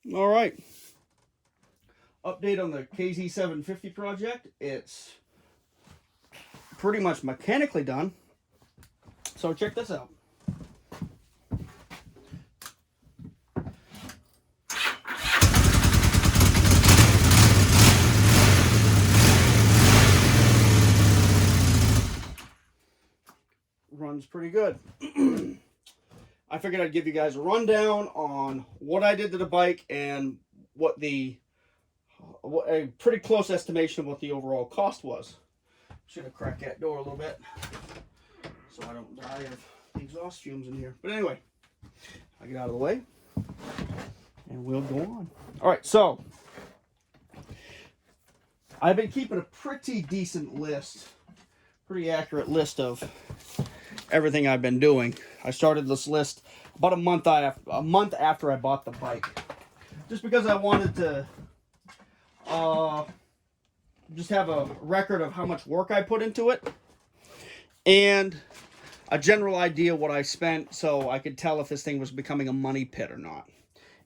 All right. Update on the KZ750 project. It's pretty much mechanically done. So check this out. Runs pretty good. I figured I'd give you guys a rundown on what I did to the bike and what a pretty close estimation of what the overall cost was. Should have cracked that door a little bit so I don't die of the exhaust fumes in here. But anyway, I'll get out of the way and we'll go on. All right, so I've been keeping a pretty decent list, pretty accurate list of everything I've been doing. I started this list about a month after I bought the bike, just because I wanted to just have a record of how much work I put into it and a general idea what I spent, so I could tell if this thing was becoming a money pit or not.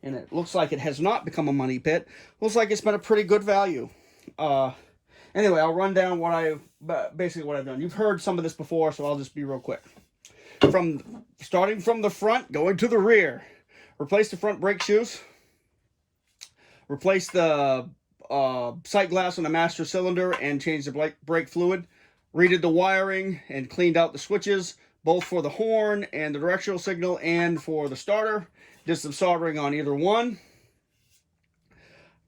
And it looks like it has not become a money pit. Looks like it's been a pretty good value. Anyway, I'll run down basically what I've done. You've heard some of this before, so I'll just be real quick. Starting from the front, going to the rear. Replace the front brake shoes. Replace the sight glass on the master cylinder and change the brake fluid. Redid the wiring and cleaned out the switches, both for the horn and the directional signal and for the starter. Did some soldering on either one.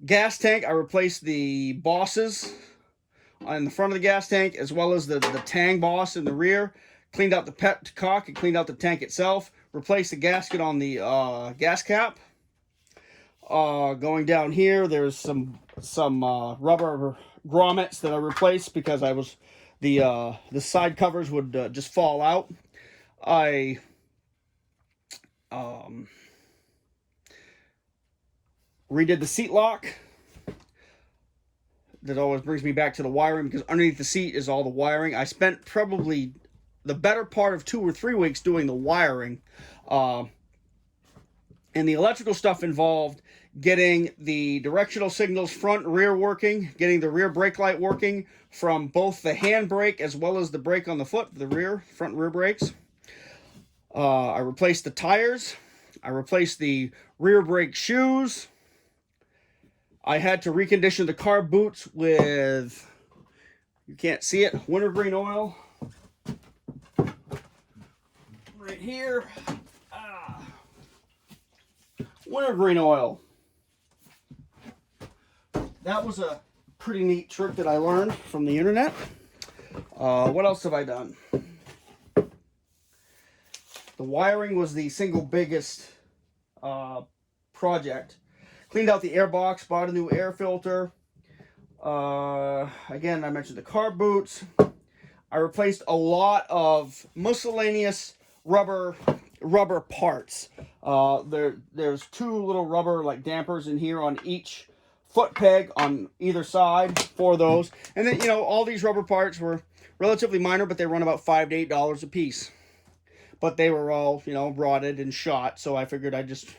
Gas tank, I replaced the bosses on the front of the gas tank, as well as the tang boss in the rear. Cleaned out the petcock and cleaned out the tank itself. Replaced the gasket on the gas cap. Going down here, there's some rubber grommets that I replaced because the side covers would just fall out. I redid the seat lock. That always brings me back to the wiring, because underneath the seat is all the wiring. I spent probably the better part of 2 or 3 weeks doing the wiring. And the electrical stuff involved getting the directional signals front and rear working, getting the rear brake light working from both the hand brake as well as the brake on the foot, the front and rear brakes. I replaced the tires. I replaced the rear brake shoes. I had to recondition the carb boots with, you can't see it, wintergreen oil. Right here. Wintergreen oil. That was a pretty neat trick that I learned from the internet. What else have I done? The wiring was the single biggest project. Cleaned out the air box, bought a new air filter. Again, I mentioned the carb boots. I replaced a lot of miscellaneous rubber parts. There's 2 little rubber dampers in here on each foot peg on either side for those. And then, all these rubber parts were relatively minor, but they run about $5 to $8 a piece. But they were all, rotted and shot, so I figured I'd just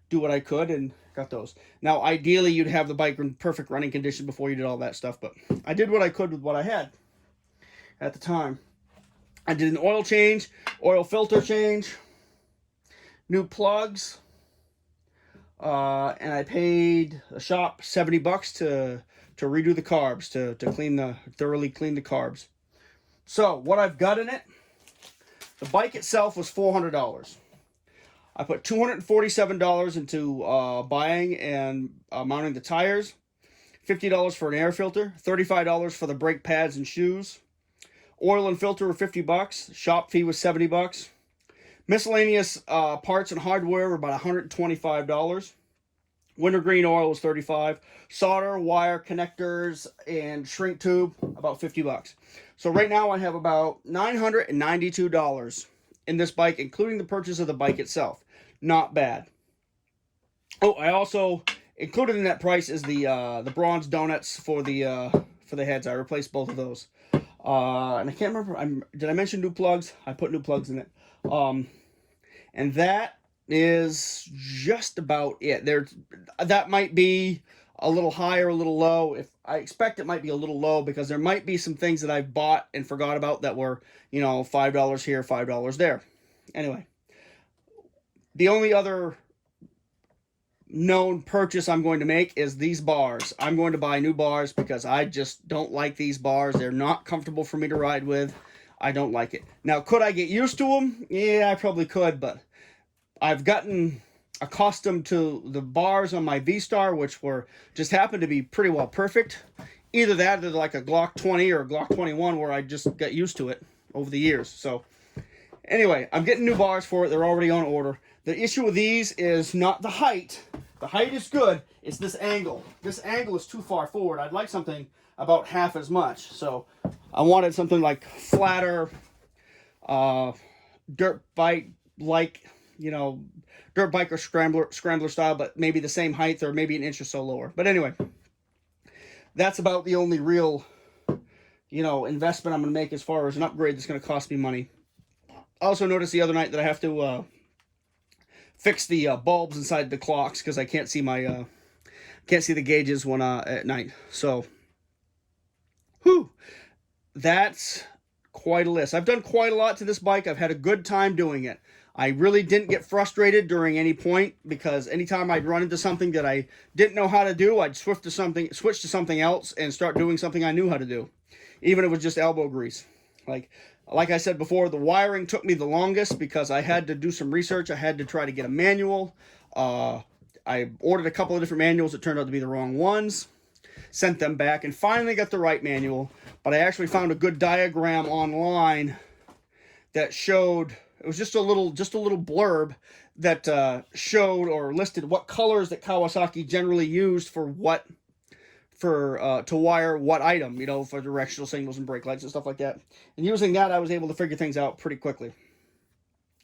do what I could and got those. Now, ideally, you'd have the bike in perfect running condition before you did all that stuff, but I did what I could with what I had at the time. I did an oil change, oil filter change, new plugs, and I paid the shop $70 to redo the carbs, to thoroughly clean the carbs. So, what I've got in it, the bike itself was $400. I put $247 into buying and mounting the tires, $50 for an air filter, $35 for the brake pads and shoes. Oil and filter were $50. Shop fee was $70. Miscellaneous parts and hardware were about $125. Wintergreen oil was $35. Solder, wire, connectors, and shrink tube, about $50. So right now I have about $992 in this bike, including the purchase of the bike itself. Not bad. Oh, I also included in that price is the bronze donuts for the heads. I replaced both of those. And I can't remember. Did I mention new plugs? I put new plugs in it. And that is just about it. That might be a little high or a little low. If I expect it might be a little low, because there might be some things that I've bought and forgot about that were, you know, $5 here, $5 there. Anyway, the only other known purchase I'm going to make is these bars. I'm going to buy new bars because I just don't like these bars. They're not comfortable for me to ride with. I don't like it. Now, could I get used to them? Yeah, I probably could, but I've gotten accustomed to the bars on my V-Star, which were just happened to be pretty well perfect. Either that or like a Glock 20 or a Glock 21, where I just got used to it over the years. So anyway, I'm getting new bars for it. They're already on order. The issue with these is not the height. The height is good. It's this angle. This angle is too far forward. I'd like something about half as much. So I wanted something like flatter, dirt bike, like, you know, dirt bike or scrambler style, but maybe the same height or maybe an inch or so lower. But anyway, that's about the only real, you know, investment I'm going to make as far as an upgrade that's going to cost me money. I also noticed the other night that I have to fix the bulbs inside the clocks because I can't see my can't see the gauges when at night. So, whew, that's quite a list. I've done quite a lot to this bike. I've had a good time doing it. I really didn't get frustrated during any point, because anytime I'd run into something that I didn't know how to do, I'd switch to something else and start doing something I knew how to do, even if it was just elbow grease. Like I said before, the wiring took me the longest because I had to do some research. I had to try to get a manual. I ordered a couple of different manuals that turned out to be the wrong ones. Sent them back and finally got the right manual. But I actually found a good diagram online that showed, it was just a little blurb that showed or listed what colors that Kawasaki generally used for what, to wire what item, you know, for directional signals and brake lights and stuff like that. And using that, I was able to figure things out pretty quickly.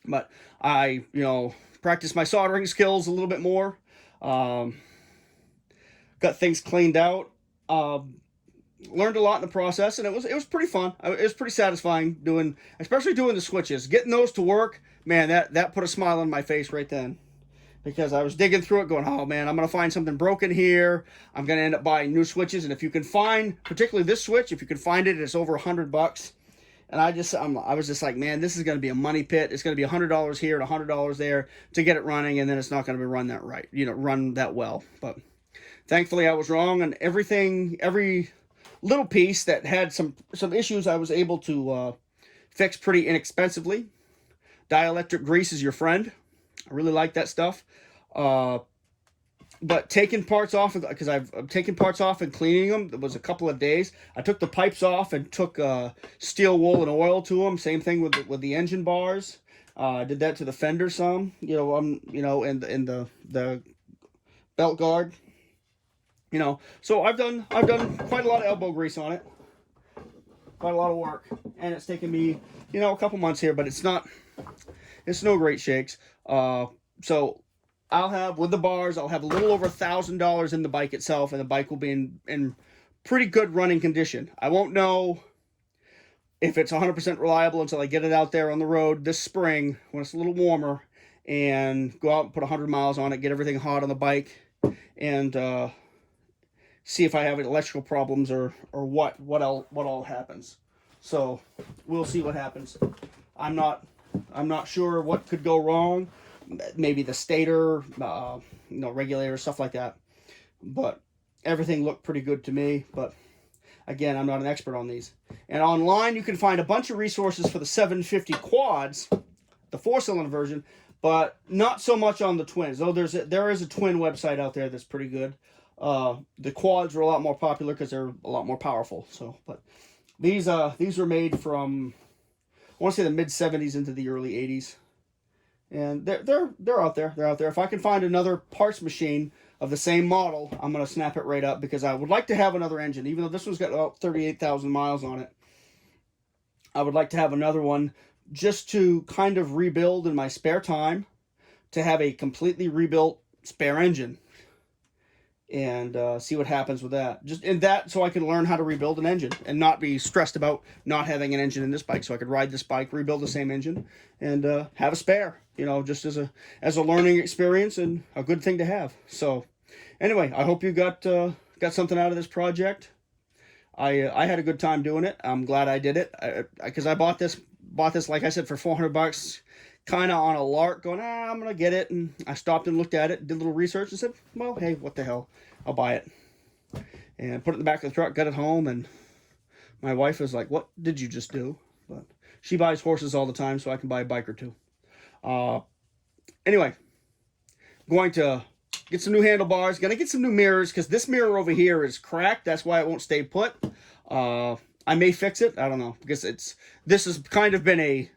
But I, you know, practiced my soldering skills a little bit more. Got things cleaned out. Learned a lot in the process, and it was pretty fun. It was pretty satisfying especially doing the switches. Getting those to work, man, that put a smile on my face right then. Because I was digging through it going, oh man, I'm going to find something broken here. I'm going to end up buying new switches. And if you can find, particularly this switch, if you can find it, it's over $100. And I was just like, man, this is going to be a money pit. It's going to be $100 here and $100 there to get it running. And then it's not going to be run that well. But thankfully I was wrong. And every little piece that had some issues, I was able to fix pretty inexpensively. Dielectric grease is your friend. I really like that stuff. But taking parts off, because I've taken parts off and cleaning them, it was a couple of days. I took the pipes off and took steel wool and oil to them. Same thing with the engine bars. I did that to the fender some, and the belt guard. So I've done quite a lot of elbow grease on it. Quite a lot of work, and it's taken me, a couple months here, but it's no great shakes. So I'll have, with the bars, I'll have a little over $1,000 in the bike itself, and the bike will be in pretty good running condition. I won't know if it's 100% reliable until I get it out there on the road this spring when it's a little warmer, and go out and put 100 miles on it, get everything hot on the bike, and see if I have electrical problems or what all happens. So we'll see what happens. I'm not sure what could go wrong. Maybe the stator, regulator, stuff like that. But everything looked pretty good to me. But again, I'm not an expert on these. And online, you can find a bunch of resources for the 750 quads, the 4-cylinder version, but not so much on the twins. Though there is a twin website out there that's pretty good. The quads are a lot more popular because they're a lot more powerful. So, but these were made from, I want to say, the mid 70s into the early 80s, and they're out there. They're out there. If I can find another parts machine of the same model, I'm gonna snap it right up, because I would like to have another engine. Even though this one's got about 38,000 miles on it, I would like to have another one just to kind of rebuild in my spare time, to have a completely rebuilt spare engine. and see what happens with that. Just in that, so I can learn how to rebuild an engine and not be stressed about not having an engine in this bike. So I could ride this bike, rebuild the same engine, and have a spare. You know, just as a learning experience and a good thing to have. So anyway, I hope you got something out of this project. I had a good time doing it. I'm glad I did it because I bought this like I said for $400, kind of on a lark, going I'm gonna get it, and I stopped and looked at it, did a little research, and said, well, hey, what the hell, I'll buy it, and put it in the back of the truck, got it home, and my wife was like, what did you just do? But she buys horses all the time, so I can buy a bike or two. Anyway, going to get some new handlebars, gonna get some new mirrors, because this mirror over here is cracked. That's why it won't stay put. I may fix it, I don't know, because this has kind of been a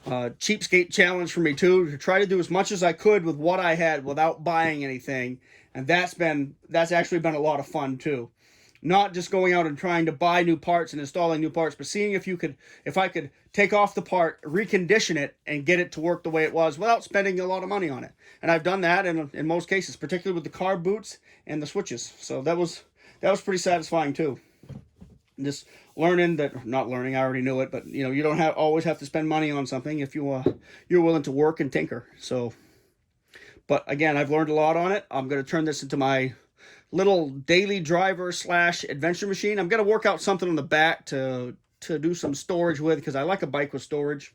cheapskate challenge for me too, to try to do as much as I could with what I had without buying anything, and that's actually been a lot of fun too. Not just going out and trying to buy new parts and installing new parts, but seeing if I could take off the part, recondition it, and get it to work the way it was without spending a lot of money on it. And I've done that in most cases, particularly with the carb boots and the switches. So that was pretty satisfying too. Just learning that, not learning, I already knew it, but you know, you don't always have to spend money on something if you're willing to work and tinker. So, but again, I've learned a lot on it. I'm going to turn this into my little daily driver / adventure machine. I'm going to work out something on the back to do some storage with, because I like a bike with storage.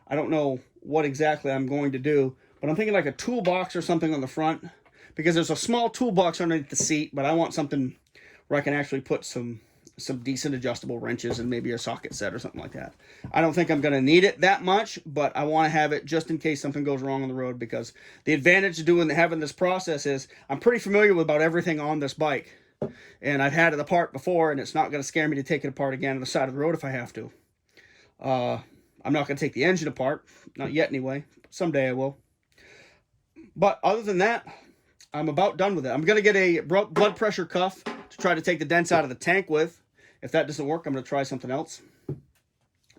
I don't know what exactly I'm going to do, but I'm thinking like a toolbox or something on the front, because there's a small toolbox underneath the seat, but I want something where I can actually put some decent adjustable wrenches and maybe a socket set or something like that. I don't think I'm going to need it that much, but I want to have it just in case something goes wrong on the road, because the advantage of having this process is I'm pretty familiar with about everything on this bike, and I've had it apart before, and it's not going to scare me to take it apart again on the side of the road if I have to. I'm not going to take the engine apart, not yet anyway. Someday I will. But other than that, I'm about done with it. I'm going to get a blood pressure cuff to try to take the dents out of the tank with. If that doesn't work, I'm going to try something else.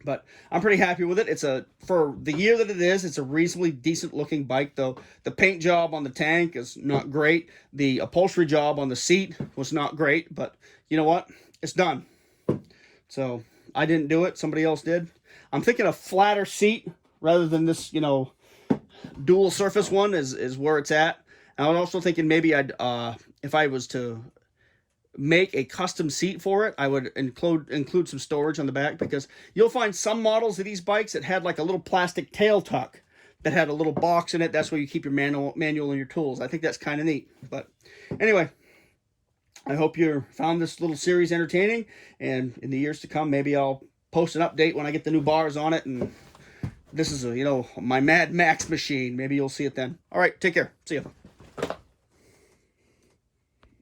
But I'm pretty happy with it. For the year that it is, it's a reasonably decent looking bike, though. The paint job on the tank is not great. The upholstery job on the seat was not great. But you know what? It's done. So I didn't do it. Somebody else did. I'm thinking a flatter seat rather than this, dual surface one is where it's at. And I'm also thinking maybe if I was to make a custom seat for it, I would include some storage on the back, because you'll find some models of these bikes that had like a little plastic tail tuck that had a little box in it. That's where you keep your manual and your tools. I think that's kind of neat. But anyway, I hope you found this little series entertaining, and in the years to come, maybe I'll post an update when I get the new bars on it, and this is my Mad Max machine. Maybe you'll see it then. All right, take care. See you.